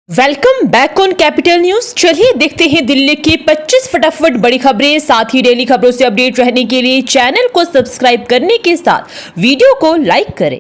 Welcome back on capital news. चलिए देखते हैं दिल्ली की 25 फटाफट बड़ी खबरें। साथ ही डेली खबरों से अपडेट रहने के लिए चैनल को सब्सक्राइब करने के साथ वीडियो को लाइक करें।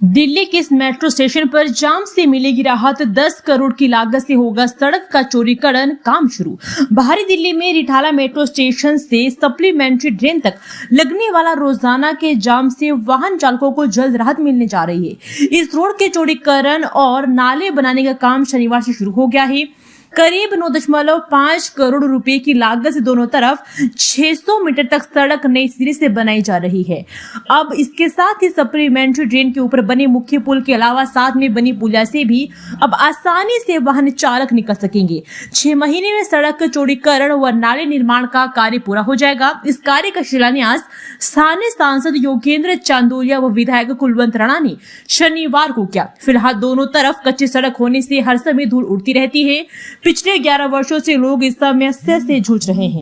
दिल्ली के इस मेट्रो स्टेशन पर जाम से मिलेगी राहत। 10 करोड़ की लागत से होगा सड़क का चौड़ीकरण काम शुरू। बाहरी दिल्ली में रिठाला मेट्रो स्टेशन से सप्लीमेंट्री ड्रेन तक लगने वाला रोजाना के जाम से वाहन चालकों को जल्द राहत मिलने जा रही है। इस रोड के चौड़ीकरण और नाले बनाने का काम शनिवार से शुरू हो गया है। करीब 9.5 करोड़ रुपए की लागत से दोनों तरफ 600 मीटर तक सड़क नई सिरे से बनाई जा रही है। अब इसके साथ ही सप्लीमेंट्री ड्रेन के ऊपर बने मुख्य पुल के अलावा साथ में बनी पुलिया से भी अब आसानी से वाहन चालक निकल सकेंगे। 6 महीने में सड़क चौड़ीकरण व नाले निर्माण का कार्य पूरा हो जाएगा। इस कार्य का शिलान्यास स्थानीय सांसद योगेंद्र चांदोलिया व विधायक कुलवंत राणा ने शनिवार को किया। फिलहाल दोनों तरफ कच्ची सड़क होने से हर समय धूल उड़ती रहती है। पिछले 11 वर्षों से लोग इस समस्या से जूझ रहे हैं।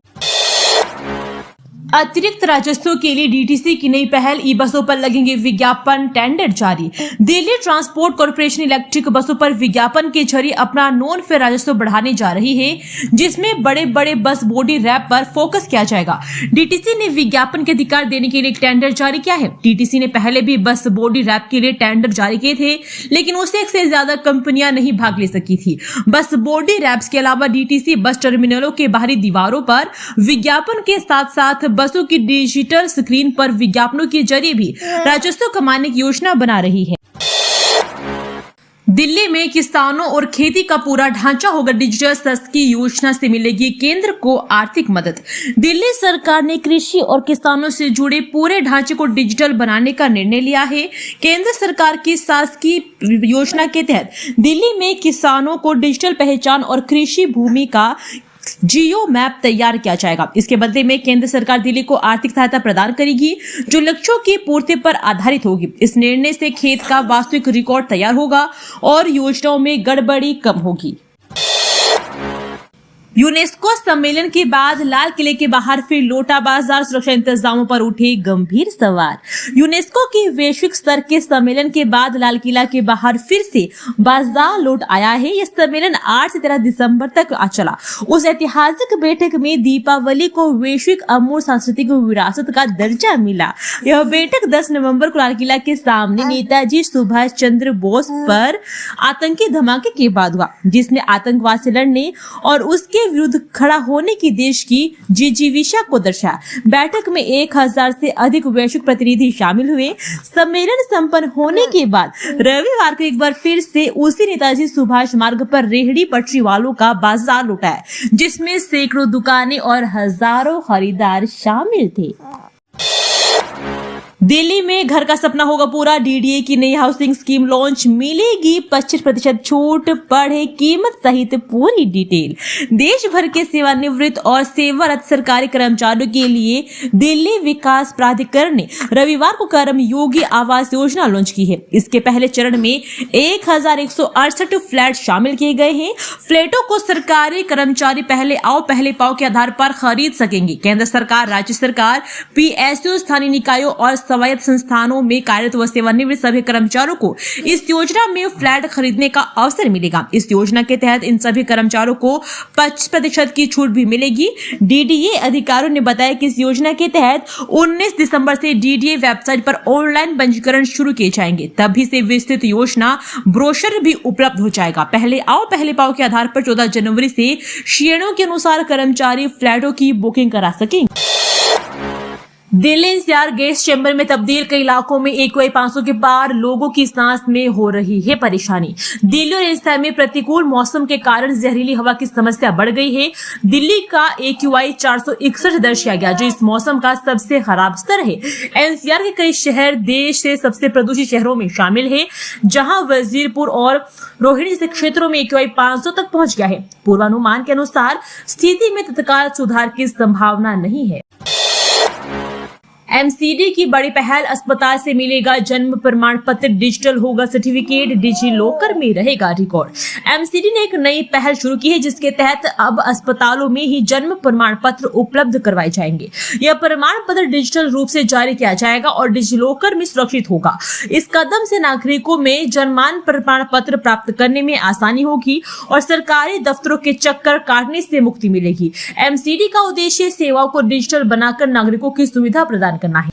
अतिरिक्त राजस्व के लिए डीटीसी की नई पहल। ई बसों पर लगेंगे विज्ञापन, टेंडर जारी। दिल्ली ट्रांसपोर्ट कॉर्पोरेशन इलेक्ट्रिक बसों पर विज्ञापन के जरिए अपना नॉन फेयर राजस्व बढ़ाने जा रही है, जिसमें बड़े बड़े बस बॉडी रैप पर फोकस किया जाएगा। डीटीसी ने विज्ञापन के अधिकार देने के लिए एक टेंडर जारी किया है। डीटीसी ने पहले भी बस बॉडी रैप के लिए टेंडर जारी किए थे, लेकिन उससे 1 से ज्यादा कंपनियां नहीं भाग ले सकी थी। बस बॉडी रैप्स के अलावा डीटीसी बस टर्मिनलों के बाहरी दीवारों पर विज्ञापन के साथ साथ बसों की डिजिटल स्क्रीन पर विज्ञापनों के जरिए भी राजस्व कमाने की योजना बना रही है। दिल्ली में किसानों और खेती का पूरा ढांचा होगा डिजिटल। सस्ती योजना से मिलेगी केंद्र को आर्थिक मदद। दिल्ली सरकार ने कृषि और किसानों से जुड़े पूरे ढांचे को डिजिटल बनाने का निर्णय लिया है। केंद्र सरकार की शासकीय योजना के तहत दिल्ली में किसानों को डिजिटल पहचान और कृषि भूमि का जियो मैप तैयार किया जाएगा। इसके बदले में केंद्र सरकार दिल्ली को आर्थिक सहायता प्रदान करेगी, जो लक्ष्यों की पूर्ति पर आधारित होगी। इस निर्णय से खेत का वास्तविक रिकॉर्ड तैयार होगा और योजनाओं में गड़बड़ी कम होगी। यूनेस्को सम्मेलन के बाद लाल किले के बाहर फिर लोटा बाजार। सुरक्षा इंतजामों पर उठे गंभीर सवाल। यूनेस्को के वैश्विक स्तर के सम्मेलन के बाद लाल किला के बाहर फिर से बाजार लौट आया है। यह सम्मेलन 8 से 13 दिसंबर तक चला। उस ऐतिहासिक बैठक में दीपावली को वैश्विक अमूर्त सांस्कृतिक विरासत का दर्जा मिला। यह बैठक 10 नवंबर को लाल किला के सामने नेताजी सुभाष चंद्र बोस पर आतंकी धमाके के बाद हुआ, जिसने आतंकवाद से लड़ने और उसके विरुद्ध खड़ा होने की देश की जिजीविषा को दर्शाया। बैठक में 1000 से अधिक वैश्विक प्रतिनिधि शामिल हुए। सम्मेलन संपन्न होने के बाद रविवार को एक बार फिर से उसी नेताजी सुभाष मार्ग पर रेहड़ी पटरी वालों का बाजार लुटाया, जिसमें सैकड़ों दुकानें और हजारों खरीदार शामिल थे। दिल्ली में घर का सपना होगा पूरा। डीडीए की नई हाउसिंग स्कीम लॉन्च। मिलेगी 25% छूट। पढ़े कीमत सहित पूरी डिटेल। देश भर के सेवानिवृत्त और सेवारत सरकारी कर्मचारियों के लिए दिल्ली विकास प्राधिकरण ने रविवार को कर्मयोगी आवास योजना लॉन्च की है। इसके पहले चरण में 1168 फ्लैट शामिल किए गए हैं। फ्लैटों को सरकारी कर्मचारी पहले आओ पहले पाओ के आधार पर खरीद सकेंगे। केंद्र सरकार, राज्य सरकार, पीएसयू, स्थानीय निकायों और स्वायत्त संस्थानों में कार्यरत व सेवानिवृत्त सभी कर्मचारियों को इस योजना में फ्लैट खरीदने का अवसर मिलेगा। इस योजना के तहत इन सभी कर्मचारियों को 25% की छूट भी मिलेगी। डीडीए अधिकारियों ने बताया कि इस योजना के तहत 19 दिसंबर से डीडीए वेबसाइट पर ऑनलाइन पंजीकरण शुरू किए जाएंगे। तभी से विस्तृत योजना ब्रोशर भी उपलब्ध हो जाएगा। पहले आओ पहले पाओ के आधार पर 14 जनवरी से श्रेणियों के अनुसार कर्मचारी फ्लैटों की बुकिंग करा सकेंगे। दिल्ली एनसीआर गैस चैम्बर में तब्दील। कई इलाकों में AQI 500 के पार। लोगों की सांस में हो रही है परेशानी। दिल्ली और एनसीआर में प्रतिकूल मौसम के कारण जहरीली हवा की समस्या बढ़ गई है। दिल्ली का AQI 461 दर्ज किया गया, जो इस मौसम का सबसे खराब स्तर है। एनसीआर के कई शहर देश से सबसे प्रदूषित शहरों में शामिल है, जहां वजीरपुर और रोहिणी जैसे क्षेत्रों में AQI 500 तक पहुंच गया है। पूर्वानुमान के अनुसार स्थिति में तत्काल सुधार की संभावना नहीं है। एमसीडी की बड़ी पहल, अस्पताल से मिलेगा जन्म प्रमाण पत्र, डिजिटल होगा सर्टिफिकेट, डिजी लॉकर में रहेगा रिकॉर्ड। एमसीडी ने एक नई पहल शुरू की है जिसके तहत अब अस्पतालों में ही जन्म प्रमाण पत्र उपलब्ध करवाए जाएंगे। यह प्रमाण पत्र डिजिटल रूप से जारी किया जाएगा और डिजी लॉकर में सुरक्षित होगा। इस कदम से नागरिकों में जन्म प्रमाण पत्र प्राप्त करने में आसानी होगी और सरकारी दफ्तरों के चक्कर काटने से मुक्ति मिलेगी। एमसीडी का उद्देश्य सेवाओं को डिजिटल बनाकर नागरिकों की सुविधा प्रदान करना है।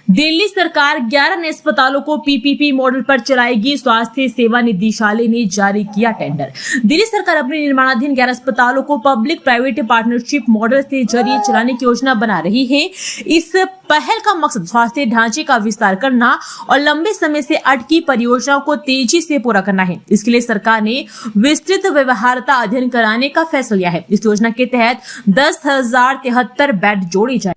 दिल्ली सरकार 11 नए अस्पतालों को पीपीपी मॉडल पर चलाएगी, स्वास्थ्य सेवा निदेशालय ने जारी किया टेंडर। दिल्ली सरकार अपने निर्माणाधीन 11 अस्पतालों को पब्लिक प्राइवेट पार्टनरशिप मॉडल से जरिए चलाने की योजना बना रही है। इस पहल का मकसद स्वास्थ्य ढांचे का विस्तार करना और लंबे समय से अटकी परियोजनाओं को तेजी से पूरा करना है। इसके लिए सरकार ने विस्तृत व्यवहार्यता अध्ययन कराने का फैसला लिया है। इस योजना के तहत 10,073 बेड जोड़े जाए।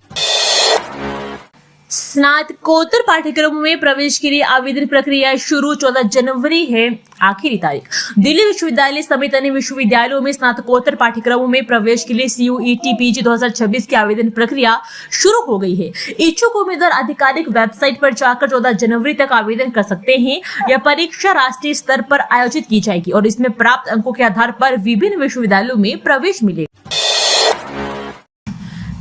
स्नातकोत्तर पाठ्यक्रमों में प्रवेश के लिए आवेदन प्रक्रिया शुरू, 14 जनवरी है आखिरी तारीख। दिल्ली विश्वविद्यालय समेत अन्य विश्वविद्यालयों में स्नातकोत्तर पाठ्यक्रमों में प्रवेश के लिए CUET PG 2026 की आवेदन प्रक्रिया शुरू हो गई है। इच्छुक उम्मीदवार आधिकारिक वेबसाइट पर जाकर 14 जनवरी तक आवेदन कर सकते हैं। यह परीक्षा राष्ट्रीय स्तर पर आयोजित की जाएगी और इसमें प्राप्त अंकों के आधार पर विभिन्न विश्वविद्यालयों में प्रवेश मिलेगा।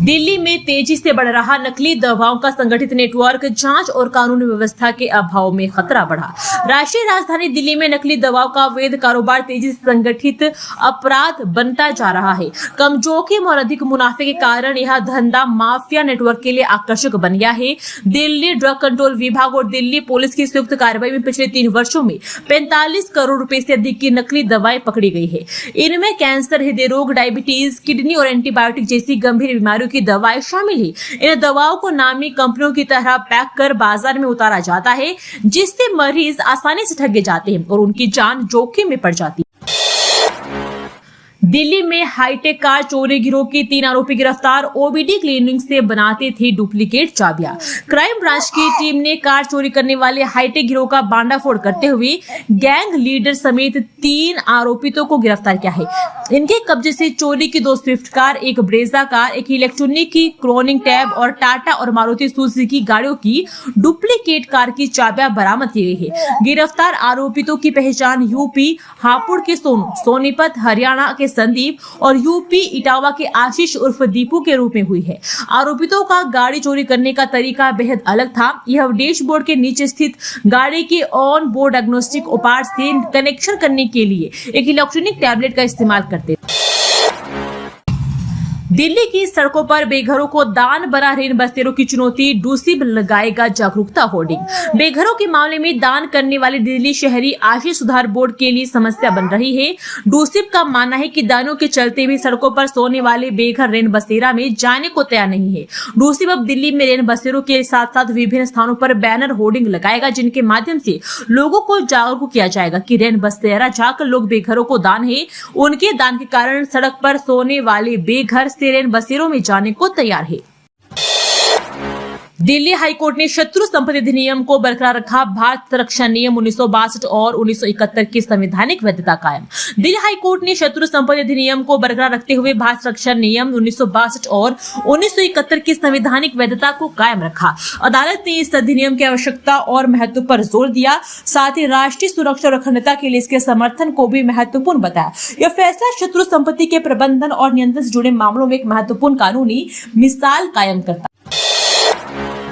दिल्ली में तेजी से बढ़ रहा नकली दवाओं का संगठित नेटवर्क, जांच और कानूनी व्यवस्था के अभाव में खतरा बढ़ा। राष्ट्रीय राजधानी दिल्ली में नकली दवाओं का अवैध कारोबार तेजी से संगठित अपराध बनता जा रहा है। कम जोखिम और अधिक मुनाफे के कारण यह धंधा माफिया नेटवर्क के लिए आकर्षक बन गया है। दिल्ली ड्रग कंट्रोल विभाग और दिल्ली पुलिस की संयुक्त कार्रवाई में पिछले 3 वर्षों में 45 करोड़ रुपए से अधिक की नकली दवाएं पकड़ी गई है। इनमें कैंसर, हृदय रोग, डायबिटीज, किडनी और एंटीबायोटिक जैसी गंभीर बीमारियों की दवाएं शामिल है। इन दवाओं को नामी कंपनियों की तरह पैक कर बाजार में उतारा जाता है, जिससे मरीज आसानी से ठगे जाते हैं और उनकी जान जोखिम में पड़ जाती है। दिल्ली में हाईटेक कार चोरी गिरोह के 3 आरोपी गिरफ्तार, ओबीडी क्लीनिंग से बनाते थे डुप्लीकेट चाबियां। क्राइम ब्रांच की टीम ने कार चोरी करने वाले हाईटेक गिरोह का बांडाफोड़ करते हुए गैंग लीडर समेत 3 आरोपितों को गिरफ्तार किया है। इनके कब्जे से चोरी की 2 स्विफ्ट कार, एक ब्रेजा कार, एक इलेक्ट्रॉनिक की क्लोनिंग टैब और टाटा और मारुति सुजुकी गाड़ियों की डुप्लीकेट कार की चाबियां बरामद की गई है। गिरफ्तार आरोपितों की पहचान यूपी हापुड़ के सोनू, सोनीपत हरियाणा के संदीप और यूपी इटावा के आशीष उर्फ दीपू के रूप में हुई है। आरोपितों का गाड़ी चोरी करने का तरीका बेहद अलग था। यह डैशबोर्ड के नीचे स्थित गाड़ी के ऑन बोर्ड डायग्नोस्टिक उपकरण से कनेक्शन करने के लिए एक इलेक्ट्रॉनिक टैबलेट का इस्तेमाल करते। दिल्ली की सड़कों पर बेघरों को दान बना रेन बसेरों की चुनौती, डूसिब लगाएगा जागरूकता होर्डिंग। बेघरों के मामले में दान करने वाले दिल्ली शहरी आर्थिक सुधार बोर्ड के लिए समस्या बन रही है। डूसिब का मानना है कि दानों के चलते भी सड़कों पर सोने वाले बेघर रेन बसेरा में जाने को तैयार नहीं है। डूसिब अब दिल्ली में रेन बसेरों के साथ साथ विभिन्न स्थानों पर बैनर होर्डिंग लगाएगा, जिनके माध्यम से लोगों को जागरूक किया जाएगा कि रेन बसेरा जाकर लोग बेघरों को दान है, उनके दान के कारण सड़क पर सोने वाले बेघर से रेन बसेरों में जाने को तैयार है। दिल्ली हाईकोर्ट ने शत्रु संपत्ति अधिनियम को बरकरार रखा, भारत रक्षा नियम 1962 और 1971 की संवैधानिक वैधता कायम। दिल्ली हाईकोर्ट ने शत्रु संपत्ति अधिनियम को बरकरार रखते हुए भारत रक्षा नियम 1962 और 1971 की संवैधानिक वैधता को कायम रखा। अदालत ने इस अधिनियम की आवश्यकता और महत्व पर जोर दिया, साथ ही राष्ट्रीय सुरक्षा और अखंडता के लिए इसके समर्थन को भी महत्वपूर्ण बताया। यह फैसला शत्रु संपत्ति के प्रबंधन और नियंत्रण से जुड़े मामलों में एक महत्वपूर्ण कानूनी मिसाल कायम करता।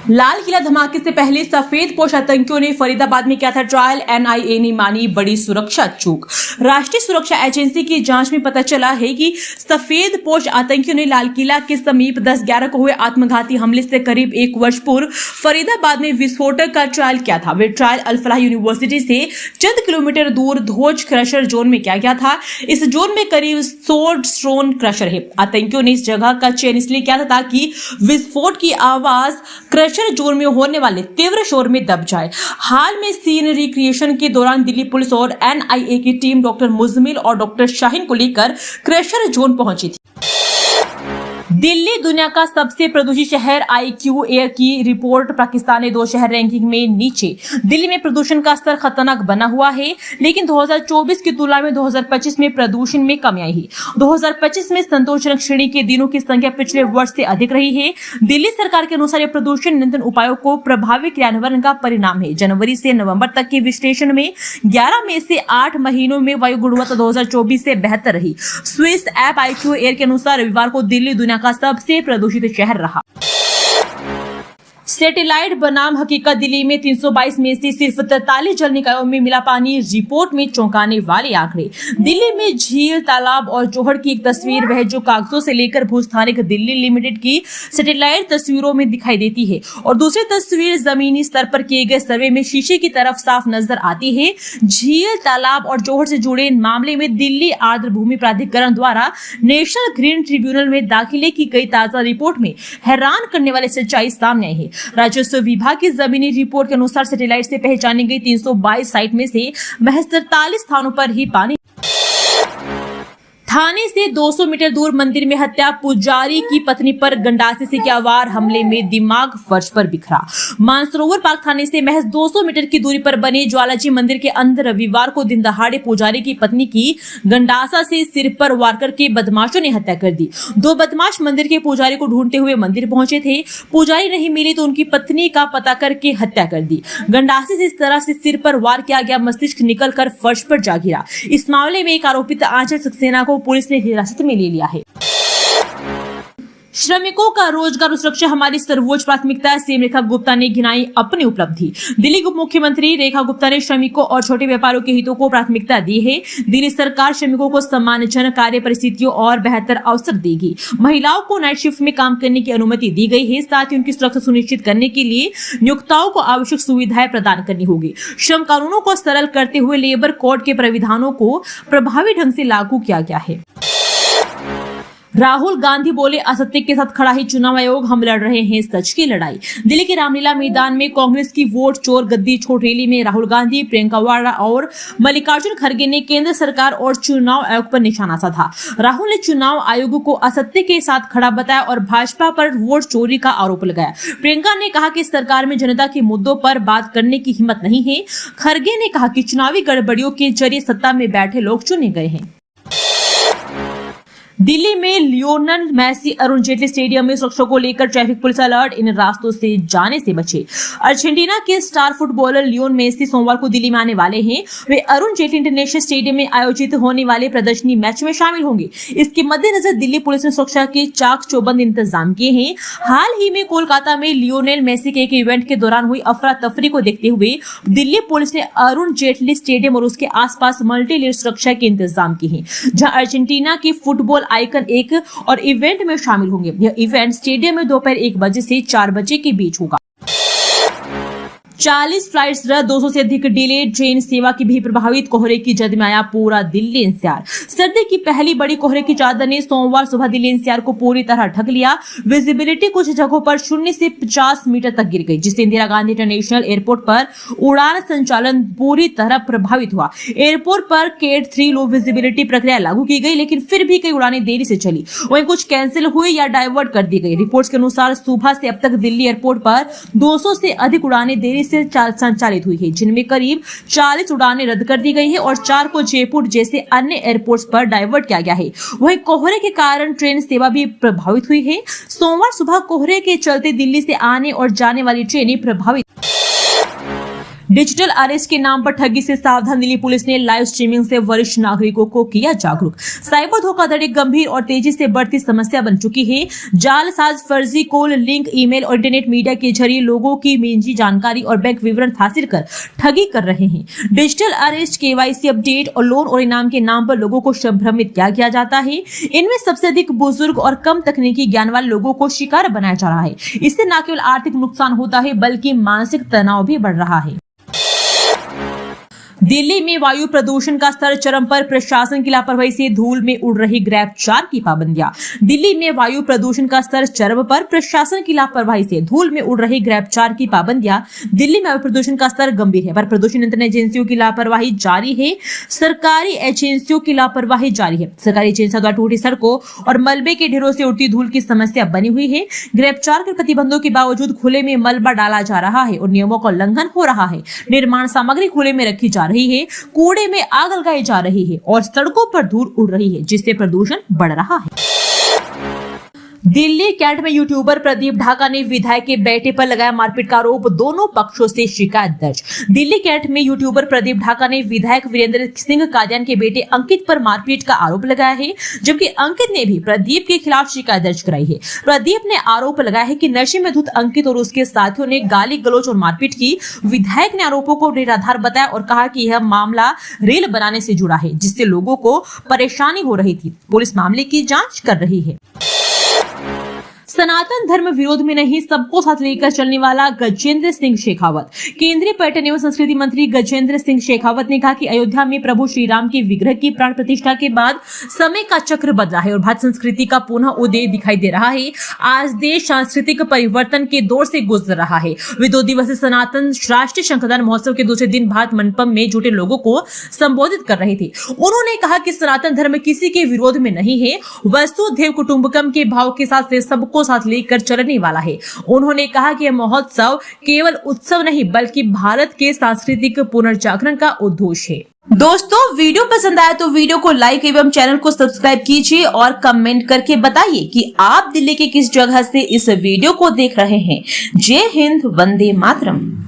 लाल किला धमाके से पहले सफेद पोश आतंकियों ने फरीदाबाद में किया था ट्रायल, एनआईए ने मानी बड़ी सुरक्षा चूक। राष्ट्रीय सुरक्षा एजेंसी की जांच में पता चला है कि सफेद पोश आतंकियों ने लाल किला के समीप 10/11 को हुए आत्मघाती हमले से करीब 1 वर्ष पूर्व फरीदाबाद में विस्फोटक का ट्रायल किया था। वे ट्रायल अल-फलाह यूनिवर्सिटी से चंद किलोमीटर दूर ध्वज क्रशर जोन में किया गया था। इस जोन में करीब 100 स्टोन क्रशर है। आतंकियों ने इस जगह का चयन इसलिए किया था ताकि विस्फोट की आवाज क्रशर जोन में होने वाले तीव्र शोर में दब जाए। हाल में सीन रिक्रिएशन के दौरान दिल्ली पुलिस और एनआईए की टीम डॉक्टर मुजमिल और डॉक्टर शाहीन को लेकर क्रशर जोन पहुंची थी। दिल्ली दुनिया का सबसे प्रदूषित शहर IQ एयर की रिपोर्ट। पाकिस्तान ने 2 शहर रैंकिंग में नीचे। दिल्ली में प्रदूषण का स्तर खतरनाक बना हुआ है, लेकिन 2024 की तुलना में 2025 में प्रदूषण में कमी आई है। 2025 में संतोषजनक श्रेणी के दिनों की संख्या पिछले वर्ष से अधिक रही है। दिल्ली सरकार के अनुसार यह प्रदूषण नियंत्रण उपायों को प्रभावी क्रियान्वयन का परिणाम है। जनवरी से नवंबर तक के विश्लेषण में 11 में से 8 महीनों में वायु गुणवत्ता 2024 से बेहतर रही। स्विस ऐप IQ एयर के अनुसार रविवार को दिल्ली दुनिया का सबसे प्रदूषित शहर रहा। सैटेलाइट बनाम हकीकत। दिल्ली में 322 में से सिर्फ 43 जल निकायों में मिला पानी। रिपोर्ट में चौंकाने वाले आंकड़े। दिल्ली में झील, तालाब और जोहड़ की एक तस्वीर वह जो कागजों से लेकर भूस्थानिक दिल्ली लिमिटेड की सैटेलाइट तस्वीरों में दिखाई देती है, और दूसरी तस्वीर जमीनी स्तर पर किए गए सर्वे में शीशे की तरफ साफ नजर आती है। झील, तालाब और जोहड़ से जुड़े मामले में दिल्ली आर्द्र भूमि प्राधिकरण द्वारा नेशनल ग्रीन ट्रिब्यूनल में दाखिले की गई ताजा रिपोर्ट में हैरान करने वाली सच्चाई सामने आई है। राजस्व विभाग की जमीनी रिपोर्ट के अनुसार सैटेलाइट से पहचानी गई 322 साइट में से महज 43 स्थानों पर ही पानी। थाने से 200 मीटर दूर मंदिर में हत्या। पुजारी की पत्नी पर गंडासे से किया वार। हमले में दिमाग फर्श पर बिखरा। मानसरोवर पार्क थाने से महज 200 मीटर की दूरी पर बने ज्वालाजी मंदिर के अंदर रविवार को दिन दहाड़े पुजारी की पत्नी की गंडासा से सिर पर वार करके बदमाशों ने हत्या कर दी। 2 बदमाश मंदिर के पुजारी को ढूंढते हुए मंदिर पहुंचे थे। पुजारी नहीं मिली तो उनकी पत्नी का पता करके हत्या कर दी। गंडासे से इस तरह से सिर पर वार किया गया, मस्तिष्क निकल कर फर्श पर जा गिरा। इस मामले में एक आरोपित आंचल सक्सेना को पुलिस ने हिरासत में ले लिया है। श्रमिकों का रोजगार और सुरक्षा हमारी सर्वोच्च प्राथमिकता है। सीएम रेखा गुप्ता ने गिनाई अपनी उपलब्धि। दिल्ली उप मुख्यमंत्री रेखा गुप्ता ने श्रमिकों और छोटे व्यापारियों के हितों को प्राथमिकता दी है। दिल्ली सरकार श्रमिकों को सम्मानजनक कार्य परिस्थितियों और बेहतर अवसर देगी। महिलाओं को नाइट शिफ्ट में काम करने की अनुमति दी गई है। साथ ही उनकी सुरक्षा सुनिश्चित करने के लिए नियोक्ताओं को आवश्यक सुविधाएं प्रदान करनी होगी। श्रम कानूनों को सरल करते हुए लेबर कोड के प्राविधानों को प्रभावी ढंग से लागू किया गया है। राहुल गांधी बोले, असत्य के साथ खड़ा है चुनाव आयोग, हम लड़ रहे हैं सच की लड़ाई। दिल्ली के रामलीला मैदान में कांग्रेस की वोट चोर गद्दी छोड़ रैली में राहुल गांधी, प्रियंका वाड्रा और मल्लिकार्जुन खड़गे ने केंद्र सरकार और चुनाव आयोग पर निशाना साधा। राहुल ने चुनाव आयोग को असत्य के साथ खड़ा बताया और भाजपा पर वोट चोरी का आरोप लगाया। प्रियंका ने कहा कि सरकार में जनता के मुद्दों पर बात करने की हिम्मत नहीं है। खड़गे ने कहा कि चुनावी गड़बड़ियों के जरिए सत्ता में बैठे लोग चुने गए हैं। दिल्ली में Lionel Messi Arun Jaitley stadium में सुरक्षा को लेकर ट्रैफिक पुलिस अलर्ट। इन रास्तों से जाने से बचे। अर्जेंटीना के स्टार फुटबॉलर लियोनेल मेसी सोमवार को दिल्ली में आने वाले हैं। वे अरुण जेटली इंटरनेशनल स्टेडियम में आयोजित होने वाले प्रदर्शनी मैच में शामिल होंगे। इसके मद्देनजर दिल्ली पुलिस ने सुरक्षा के चाक चौबंद इंतजाम किए हैं। हाल ही में कोलकाता में लियोनेल मेसी के एक इवेंट के दौरान हुई अफरा तफरी को देखते हुए दिल्ली पुलिस ने अरुण जेटली स्टेडियम और उसके आसपास मल्टी लेयर सुरक्षा के इंतजाम किए हैं, जहां अर्जेंटीना की फुटबॉल आइकन एक और इवेंट में शामिल होंगे। यह इवेंट स्टेडियम में दोपहर 1 बजे से 4 बजे के बीच होगा। 40 फ्लाइट्स रद्द, 200 से अधिक डिले। ट्रेन सेवा की भी प्रभावित। कोहरे की जद में आया पूरा दिल्ली एनसीआर। सर्दी की पहली बड़ी कोहरे की चादर ने सोमवार सुबह दिल्ली एनसीआर को पूरी तरह ढक लिया। विजिबिलिटी कुछ जगहों पर 0 से 50 मीटर तक गिर गई, जिससे इंदिरा गांधी इंटरनेशनल एयरपोर्ट पर उड़ान संचालन पूरी तरह प्रभावित हुआ। एयरपोर्ट पर केट 3 लो विजिबिलिटी प्रक्रिया लागू की गई, लेकिन फिर भी कई उड़ानें देरी से चली। वहीं कुछ कैंसिल हुई या डाइवर्ट कर दी गई। रिपोर्ट्स के अनुसार सुबह से अब तक दिल्ली एयरपोर्ट पर 200 से अधिक उड़ानें देरी से संचालित हुई है, जिनमें करीब 40 उड़ानें रद्द कर दी गई है और 4 को जयपुर जैसे अन्य एयरपोर्ट्स पर डाइवर्ट किया गया है। वहीं कोहरे के कारण ट्रेन सेवा भी प्रभावित हुई है। सोमवार सुबह कोहरे के चलते दिल्ली से आने और जाने वाली ट्रेनें प्रभावित। डिजिटल अरेस्ट के नाम पर ठगी से सावधान। दिल्ली पुलिस ने लाइव स्ट्रीमिंग से वरिष्ठ नागरिकों को किया जागरूक। साइबर धोखाधड़ी एक गंभीर और तेजी से बढ़ती समस्या बन चुकी है। जालसाज फर्जी कॉल, लिंक, ईमेल और इंटरनेट मीडिया के जरिए लोगों की निजी जानकारी और बैंक विवरण हासिल कर ठगी कर रहे हैं। डिजिटल अरेस्ट, केवाईसी अपडेट और लोन और इनाम के नाम पर लोगों को भ्रमित किया जाता है। इनमें सबसे अधिक बुजुर्ग और कम तकनीकी ज्ञान वाले लोगों को शिकार बनाया जा रहा है। इससे न केवल आर्थिक नुकसान होता है, बल्कि मानसिक तनाव भी बढ़ रहा है। दिल्ली में वायु प्रदूषण का स्तर चरम पर, प्रशासन की लापरवाही से धूल में उड़ रही ग्रैब 4 की पाबंदियां। दिल्ली में वायु प्रदूषण का स्तर चरम पर, प्रशासन की लापरवाही से धूल में उड़ रही ग्रैब 4 की पाबंदियां। दिल्ली में वायु प्रदूषण का स्तर गंभीर है, पर प्रदूषण नियंत्रण एजेंसियों की लापरवाही जारी है। सरकारी एजेंसियों की लापरवाही जारी है। सरकारी एजेंसियों द्वारा टूटी सड़कों और मलबे के ढेरों से उड़ती धूल की समस्या बनी हुई है। ग्रैब 4 के प्रतिबंधों के बावजूद खुले में मलबा डाला जा रहा है और नियमों का उल्लंघन हो रहा है। निर्माण सामग्री खुले में रखी जा रही है, कूड़े में आग लगाई जा रही है और सड़कों पर धूल उड़ रही है, जिससे प्रदूषण बढ़ रहा है। दिल्ली कैंट में यूट्यूबर प्रदीप ढाका ने विधायक के बेटे पर लगाया मारपीट का आरोप, दोनों पक्षों से शिकायत दर्ज। दिल्ली कैंट में यूट्यूबर प्रदीप ढाका ने विधायक वीरेंद्र सिंह कादियान के बेटे अंकित पर मारपीट का आरोप लगाया है, जबकि अंकित ने भी प्रदीप के खिलाफ शिकायत दर्ज कराई है। प्रदीप ने आरोप लगाया है कि नशे में धुत अंकित और उसके साथियों ने गाली गलौज और मारपीट की। विधायक ने आरोपों को निराधार बताया और कहा कि यह मामला रेल बनाने से जुड़ा है, जिससे लोगों को परेशानी हो रही थी। पुलिस मामले की जांच कर रही है। सनातन धर्म विरोध में नहीं, सबको साथ लेकर चलने वाला गजेंद्र सिंह शेखावत। केंद्रीय पर्यटन एवं संस्कृति मंत्री गजेंद्र सिंह शेखावत ने कहा कि अयोध्या में प्रभु श्री राम के विग्रह की प्राण प्रतिष्ठा के बाद समय का चक्र बदला है और भारत संस्कृति का पुनः उदय दिखाई दे रहा है। आज देश सांस्कृतिक परिवर्तन के दौर से गुजर रहा है। वे 2 दिवसीय सनातन राष्ट्रीय शंखदान महोत्सव के दूसरे दिन भारत मंडपम में जुटे लोगों को संबोधित कर रहे थे। उन्होंने कहा कि सनातन धर्म किसी के विरोध में नहीं है, वसुधैव कुटुंबकम के भाव के साथ सबको साथ लेकर चलने वाला है। उन्होंने कहा कि यह महोत्सव केवल उत्सव नहीं बल्कि भारत के सांस्कृतिक पुनर्जागरण का उद्देश्य है। दोस्तों, वीडियो पसंद आया तो वीडियो को लाइक एवं चैनल को सब्सक्राइब कीजिए और कमेंट करके बताइए कि आप दिल्ली के किस जगह से इस वीडियो को देख रहे हैं। जय हिंद, वंदे मातरम।